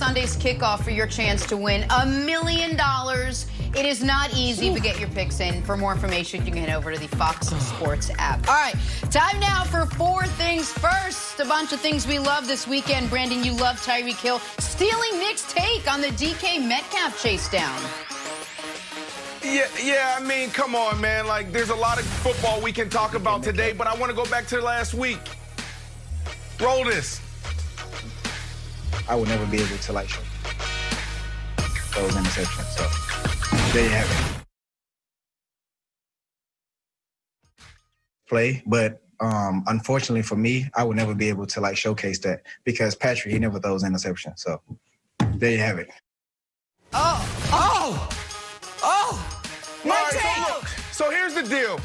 Sunday's kickoff for your chance to win $1 million. It is not easy, but get your picks in. For more information, you can head over to the Fox Sports app. All right, time now for four things first. A bunch of things we love this weekend. Brandon, you love Tyreek Hill stealing Nick's take on the DK Metcalf chase down. Yeah, I mean, come on, man. Like, there's a lot of football we can talk about today, but I want to go back to last week. Roll this. I would never be able to, like, show those interceptions. So, there you have it. Play, but unfortunately for me, I would never be able to, like, showcase that because Patrick, he never throws interceptions. So, there you have it. So here's the deal.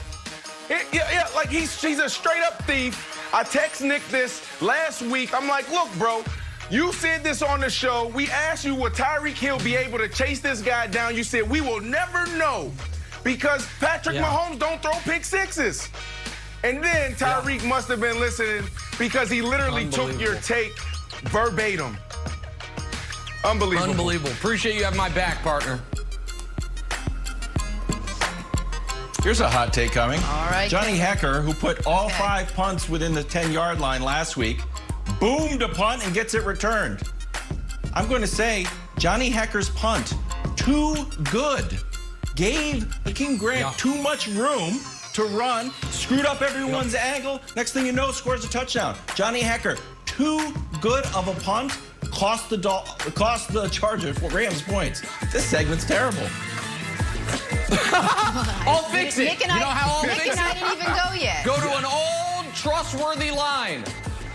Like he's a straight-up thief. I text Nick this last week. I'm like, look, bro, you said this on the show. We asked you, will Tyreek Hill be able to chase this guy down? You said, we will never know because Patrick Mahomes don't throw pick sixes. And then Tyreek must have been listening because he literally took your take verbatim. Unbelievable. Unbelievable. Appreciate you having my back, partner. Here's a hot take coming. All right. Johnny Hecker, who put all 5 punts within the 10-yard line last week, boomed a punt and gets it returned. I'm going to say Johnny Hecker's punt, too good. Gave Hakeem Grant too much room to run, screwed up everyone's angle. Next thing you know, scores a touchdown. Johnny Hecker, too good of a punt, cost the Chargers Rams points. This segment's terrible. I'll fix it. Nick and I didn't even go yet. Go to an old, trustworthy line.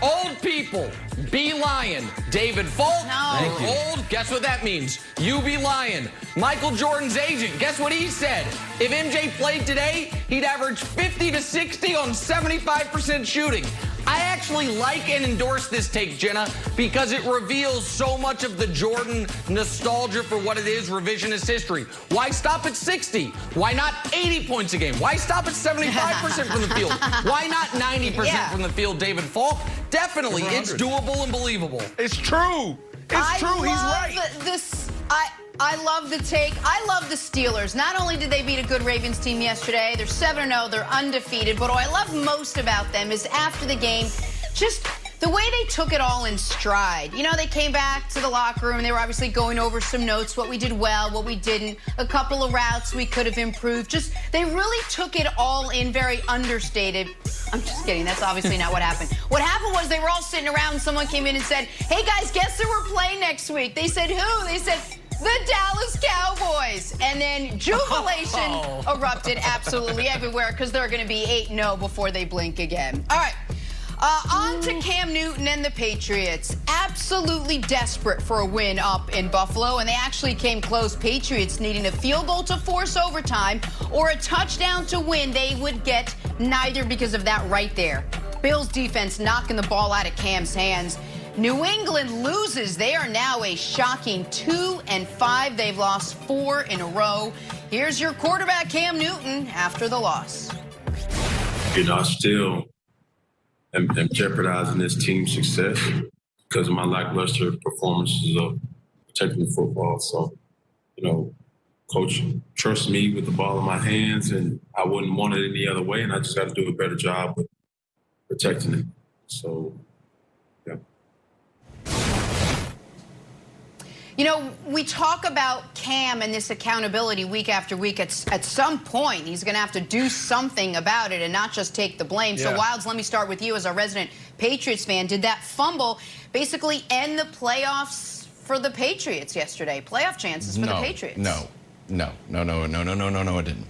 Old people, be lying. David Falk, you're old. Guess what that means? You be lying. Michael Jordan's agent, guess what he said? If MJ played today, he'd average 50 to 60 on 75% shooting. I actually like and endorse this take, Jenna, because it reveals so much of the Jordan nostalgia for what it is, revisionist history. Why stop at 60? Why not 80 points a game? Why stop at 75% from the field? Why not 90% from the field, David Falk? Definitely, it's doable and believable. It's true. It's true. He's right. I love the take. I love the Steelers. Not only did they beat a good Ravens team yesterday, they're 7-0, they're undefeated, but what I love most about them is after the game, just the way they took it all in stride. You know, they came back to the locker room, and they were obviously going over some notes, what we did well, what we didn't, a couple of routes we could have improved. Just, they really took it all in, very understated. I'm just kidding. That's obviously not what happened. What happened was they were all sitting around, and someone came in and said, hey, guys, guess who we're playing next week? They said, who? They said, the Dallas Cowboys. And then jubilation erupted absolutely everywhere because they're going to be 8-0 before they blink again. All right. On to Cam Newton and the Patriots. Absolutely desperate for a win up in Buffalo, and they actually came close. Patriots needing a field goal to force overtime or a touchdown to win. They would get neither because of that right there. Bills defense knocking the ball out of Cam's hands. New England loses. They are now a shocking 2-5. They've lost 4 in a row. Here's your quarterback, Cam Newton, after the loss. You know, I still am jeopardizing this team's success because of my lackluster performances of protecting the football. So, you know, Coach trusts me with the ball in my hands, and I wouldn't want it any other way, and I just got to do a better job with protecting it. So, yeah. You know, we talk about Cam and this accountability week after week. At some point, he's going to have to do something about it and not just take the blame. So, Wilds, let me start with you as our resident Patriots fan. Did that fumble basically end the playoffs for the Patriots yesterday? Playoff chances for the Patriots? No, it didn't.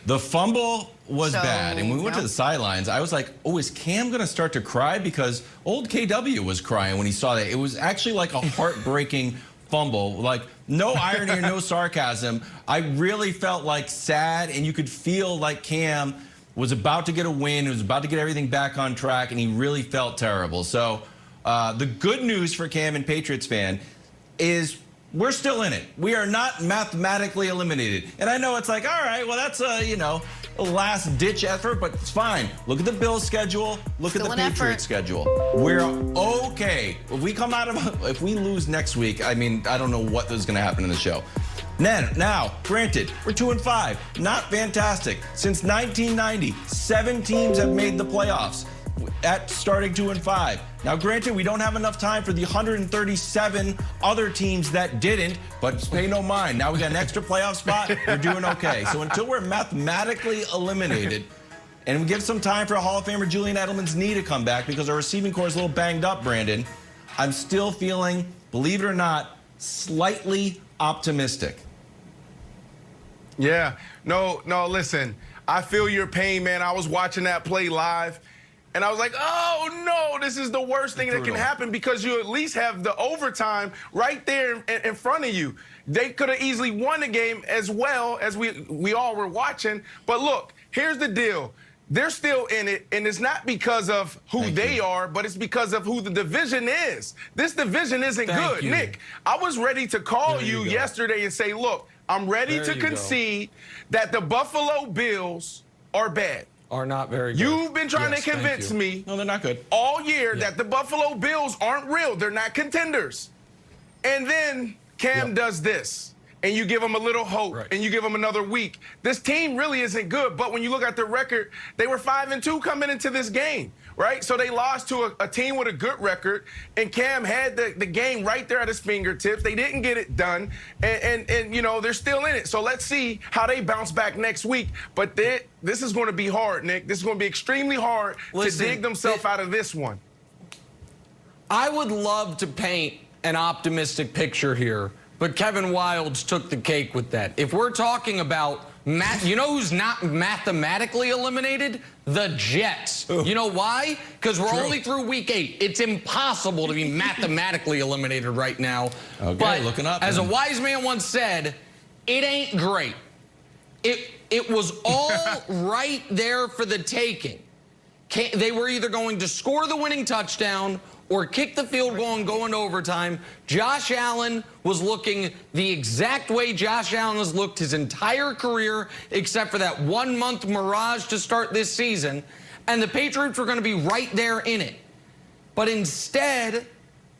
The fumble was bad, and when we went to the sidelines, I was like, oh, is Cam going to start to cry? Because old KW was crying when he saw that. It was actually like a heartbreaking fumble, like no irony or no sarcasm. I really felt like sad, and you could feel like Cam was about to get a win, was about to get everything back on track, and he really felt terrible. So the good news for Cam and Patriots fan is We're still in it. We are not mathematically eliminated. And I know it's like, all right, well, that's a last-ditch effort, but it's fine. Look at the Bills schedule. Look at the Patriots schedule. We're okay. If we lose next week, I mean, I don't know what is going to happen in the show. Now, granted, we're 2-5. Not fantastic. Since 1990, 7 teams have made the playoffs at starting 2-5. Now, granted, we don't have enough time for the 137 other teams that didn't, but pay no mind. Now we got an extra playoff spot. We're doing okay. So until we're mathematically eliminated, and we give some time for a Hall of Famer Julian Edelman's knee to come back because our receiving core is a little banged up, Brandon, I'm still feeling, believe it or not, slightly optimistic. Yeah. No, listen. I feel your pain, man. I was watching that play live. And I was like, oh, no, this is the worst thing that can happen because you at least have the overtime right there in front of you. They could have easily won the game as well as we all were watching. But look, here's the deal. They're still in it, and it's not because of who they are, but it's because of who the division is. This division isn't good. Nick, I was ready to call you yesterday and say, look, I'm ready to concede that the Buffalo Bills are bad. Are not very good. You've been trying to convince me no, they're not good. all year that the Buffalo Bills aren't real. They're not contenders. And then Cam does this, and you give them a little hope, and you give them another week. This team really isn't good, but when you look at the record, they were 5-2 coming into this game, right? So they lost to a team with a good record, and Cam had the game right there at his fingertips. They didn't get it done, and they're still in it. So let's see how they bounce back next week. But this is going to be hard, Nick. This is going to be extremely hard to dig themselves out of this one. I would love to paint an optimistic picture here, but Kevin Wildes took the cake with that. If we're talking about you know who's not mathematically eliminated? The Jets. You know why? Because we're only through week 8. It's impossible to be mathematically eliminated right now. Okay, but looking up. As a wise man once said, it ain't great. It was all right there for the taking. They were either going to score the winning touchdown or kick the field goal and go into overtime. Josh Allen was looking the exact way Josh Allen has looked his entire career, except for that 1-month mirage to start this season. And the Patriots were going to be right there in it. But instead,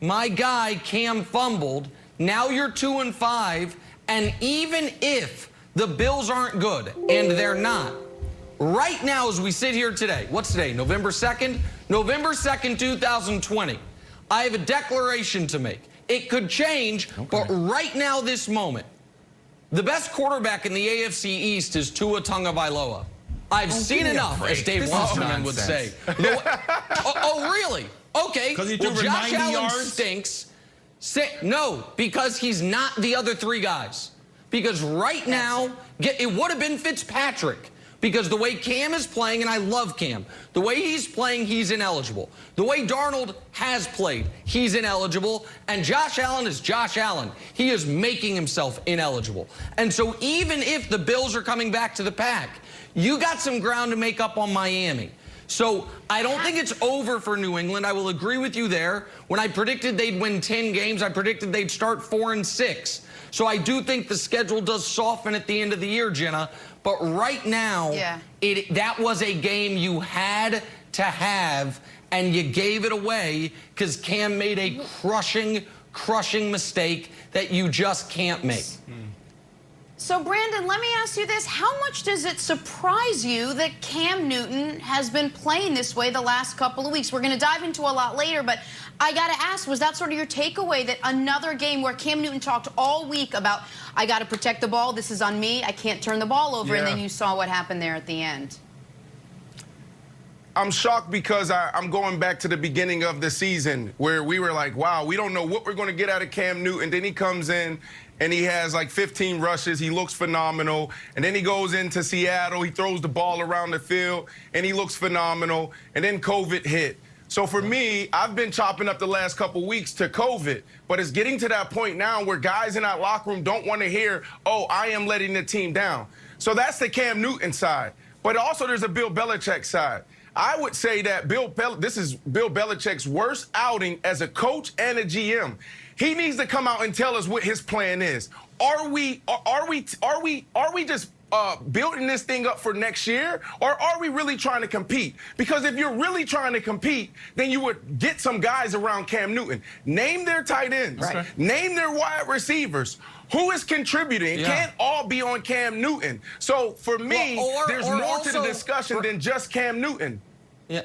my guy Cam fumbled. Now you're 2-5. And even if the Bills aren't good, and they're not, right now as we sit here today, what's today, November 2nd? November 2nd, 2020. I have a declaration to make. It could change, but right now, this moment, the best quarterback in the AFC East is Tua Tagovailoa. I've seen enough, as Dave Wasserman would say. Oh, really? Okay. Because he threw for Josh 90 Allen yards? stinks. No, because he's not the other 3 guys. Because right now, it would have been Fitzpatrick. Because the way Cam is playing, and I love Cam, the way he's playing, he's ineligible. The way Darnold has played, he's ineligible. And Josh Allen is Josh Allen. He is making himself ineligible. And so even if the Bills are coming back to the pack, you got some ground to make up on Miami. So I don't think it's over for New England. I will agree with you there. When I predicted they'd win 10 games, I predicted they'd start 4-6. So I do think the schedule does soften at the end of the year, Jenna. But right now, that was a game you had to have, and you gave it away because Cam made a crushing mistake that you just can't make. So, Brandon, let me ask you this. How much does it surprise you that Cam Newton has been playing this way the last couple of weeks? We're going to dive into a lot later, but I got to ask, was that sort of your takeaway, that another game where Cam Newton talked all week about, I got to protect the ball, this is on me, I can't turn the ball over, and then you saw what happened there at the end? I'm shocked because I'm going back to the beginning of the season where we were like, wow, we don't know what we're going to get out of Cam Newton. Then he comes in and he has like 15 rushes. He looks phenomenal. And then he goes into Seattle. He throws the ball around the field and he looks phenomenal. And then COVID hit. So for me, I've been chopping up the last couple weeks to COVID, but it's getting to that point now where guys in that locker room don't want to hear, oh, I am letting the team down. So that's the Cam Newton side. But also there's a Bill Belichick side. I would say that this is Bill Belichick's worst outing as a coach and a GM. he needs to come out and tell us what his plan is. Are we just building this thing up for next year, or are we really trying to compete? Because if you're really trying to compete, then you would get some guys around Cam Newton. Name their tight ends. Right. Name their wide receivers. Who is contributing? It can't all be on Cam Newton. So for me, there's more to the discussion than just Cam Newton. Yeah.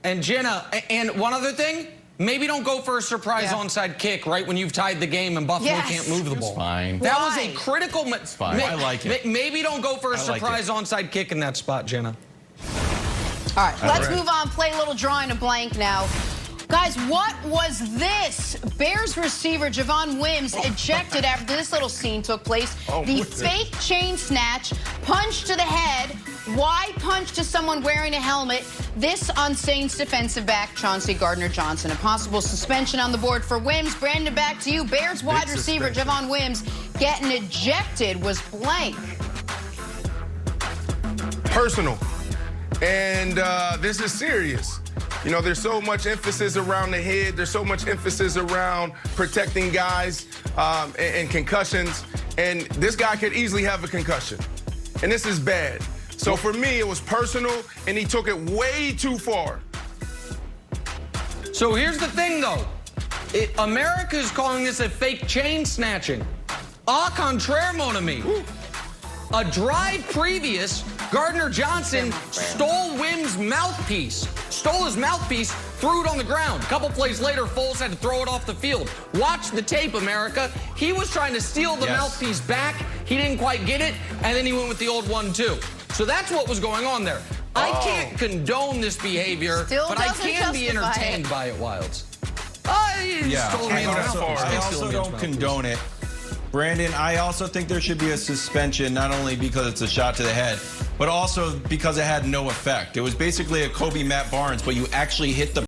And Jenna, and one other thing, maybe don't go for a surprise onside kick right when you've tied the game and Buffalo can't move the ball. It's fine. That was a critical. It's fine. I like it. Maybe don't go for a surprise onside kick in that spot, Jenna. All right, let's move on. Play a little drawing a blank now. Guys, what was this? Bears receiver Javon Wims ejected after this little scene took place. The fake chain snatch, punch to the head. Why punch to someone wearing a helmet? This on Saints defensive back Chauncey Gardner-Johnson. A possible suspension on the board for Wims. Brandon, back to you. Bears wide receiver Javon Wims getting ejected was blank. Personal. And this is serious. You know, there's so much emphasis around the head. There's so much emphasis around protecting guys and concussions. And this guy could easily have a concussion. And this is bad. So for me, it was personal, and he took it way too far. So here's the thing, though. America is calling this a fake chain snatching. Au contraire, mon ami. A drive previous, Gardner-Johnson stole Wims' mouthpiece. Stole his mouthpiece, threw it on the ground. A couple plays later, Foles had to throw it off the field. Watch the tape, America. He was trying to steal the mouthpiece back. He didn't quite get it, and then he went with the old 1-2. So that's what was going on there. I can't condone this behavior, but I can be entertained by it, Wilds. I also don't condone it. Brandon, I also think there should be a suspension, not only because it's a shot to the head, but also because it had no effect. It was basically a Kobe Matt Barnes, but you actually hit the